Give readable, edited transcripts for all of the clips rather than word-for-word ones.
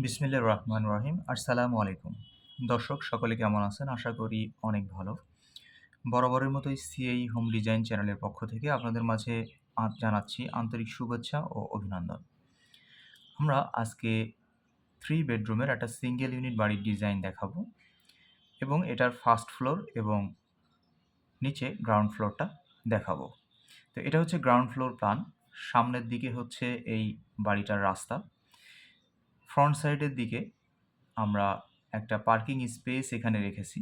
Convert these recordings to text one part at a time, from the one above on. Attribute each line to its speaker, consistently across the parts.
Speaker 1: বিসমিল্লাহির রহমানির রহিম। আসসালামু আলাইকুম। দর্শক সকলে কেমন আছেন? আশা করি অনেক ভালো। বরাবরের মতোই সিআই হোম ডিজাইন চ্যানেলের পক্ষ থেকে আপনাদের মাঝে জানাচ্ছি আন্তরিক শুভেচ্ছা ও অভিনন্দন। আমরা আজকে 3 বেডরুমের একটা সিঙ্গেল ইউনিট বাড়ির ডিজাইন দেখাবো এবং এটার ফার্স্ট ফ্লোর এবং নিচে গ্রাউন্ড ফ্লোরটা দেখাবো। তো এটা হচ্ছে গ্রাউন্ড ফ্লোর প্ল্যান। সামনের দিকে হচ্ছে এই বাড়িটার রাস্তা। ফ্রন্ট সাইডের দিকে আমরা একটা পার্কিং স্পেস এখানে রেখেছি।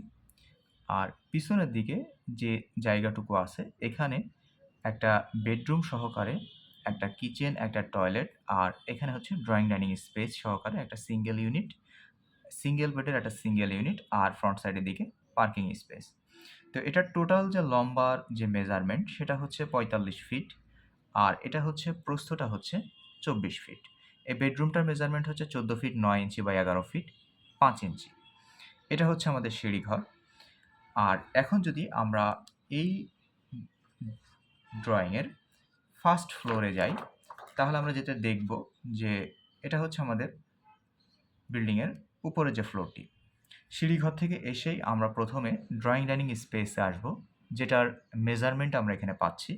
Speaker 1: আর পিছনের দিকে যে জায়গাটুকু আছে এখানে একটা বেডরুম সহকারে একটা কিচেন, একটা টয়লেট আর এখানে হচ্ছে ড্রয়িং ডাইনিং স্পেস সহকারে একটা সিঙ্গেল বেডের একটা সিঙ্গেল ইউনিট আর ফ্রন্ট সাইডের দিকে পার্কিং স্পেস। তো এটার টোটাল যে লম্বার যে মেজারমেন্ট সেটা হচ্ছে ৪৫ ফিট আর এটা হচ্ছে প্রস্থটা হচ্ছে ২৪ ফিট। এই বেডরুমটার মেজারমেন্ট হচ্ছে ১৪ ফিট ৯ ইঞ্চি বাই ১১ ফিট ৫ ইঞ্চি। এটা হচ্ছে আমাদের সিঁড়িঘর। আর এখন যদি আমরা এই ড্রয়িংয়ের ফার্স্ট ফ্লোরে যাই, তাহলে আমরা যেটা দেখব যে এটা হচ্ছে আমাদের বিল্ডিংয়ের উপরের যে ফ্লোরটি। সিঁড়িঘর থেকে এসেই আমরা প্রথমে ড্রয়িং ডাইনিং স্পেসে আসবো, যেটার মেজারমেন্ট আমরা এখানে পাচ্ছি।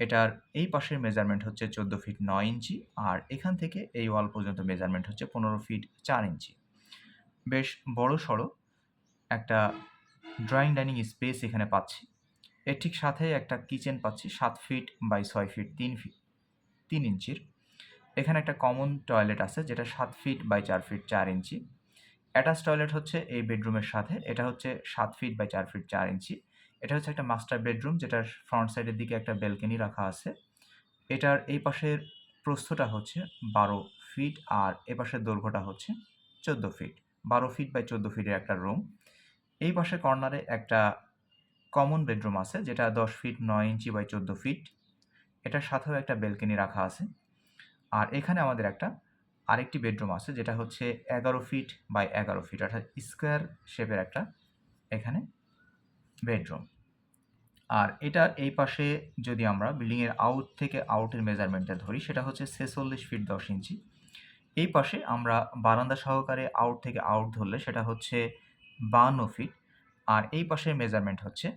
Speaker 1: এটার এই পাশের মেজারমেন্ট হচ্ছে ১৪ ফিট ৯ ইঞ্চি আর এখান থেকে এই ওয়াল পর্যন্ত মেজারমেন্ট হচ্ছে ১৫ ফিট ৪ ইঞ্চি। বেশ বড়সড় একটা ড্রয়িং ডাইনিং স্পেস এখানে পাচ্ছি। এর ঠিক সাথে একটা কিচেন পাচ্ছি ৭ ফিট বাই ৬ ফিট ৩ ইঞ্চির। এখানে একটা কমন টয়লেট আছে যেটা ৭ feet by ৪ feet ৪ inch. Attach toilet হচ্ছে এই বেডরুমের সাথে। এটা হচ্ছে ৭ ফিট বাই ৪ ফিট ৪ ইঞ্চি। এটা হচ্ছে একটা মাস্টার বেডরুম যেটার ফ্রন্ট সাইডের দিকে একটা ব্যালকনি রাখা আছে। এটার এই পাশের প্রস্থটা হচ্ছে ১২ ফিট আর এপাশের দৈর্ঘ্যটা হচ্ছে ১৪ ফিট। ১২ ফিট বাই ১৪ ফিটের একটা রুম। এই পাশে কর্নারে একটা কমন বেডরুম আছে যেটা ১০ ফিট ৯ ইঞ্চি বাই ১৪ ফিট। এটার সাথেও একটা ব্যালকনি রাখা আছে। আর এখানে আমাদের আরেকটি বেডরুম আছে যেটা হচ্ছে ১১ ফিট বাই ১১ ফিট অর্থাৎ স্কোয়ার শেপের একটা এখানে বেডরুম। আর এটার এই পাশে যদি আমরা বিল্ডিংয়ের আউট থেকে আউটের মেজারমেন্টটা ধরি সেটা হচ্ছে ৪৬ ফিট ১০ ইঞ্চি। এই পাশে আমরা বারান্দা সহকারে আউট থেকে আউট ধরলে সেটা হচ্ছে ৫২ ফিট আর এই পাশের মেজারমেন্ট হচ্ছে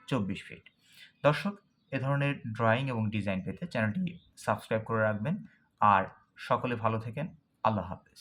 Speaker 1: ২৪ ফিট। দর্শক, এ ধরনের ড্রয়িং এবং ডিজাইন পেতে চ্যানেলটি সাবস্ক্রাইব করে রাখবেন। আর সকলে ভালো থাকেন। আল্লাহ হাফেজ।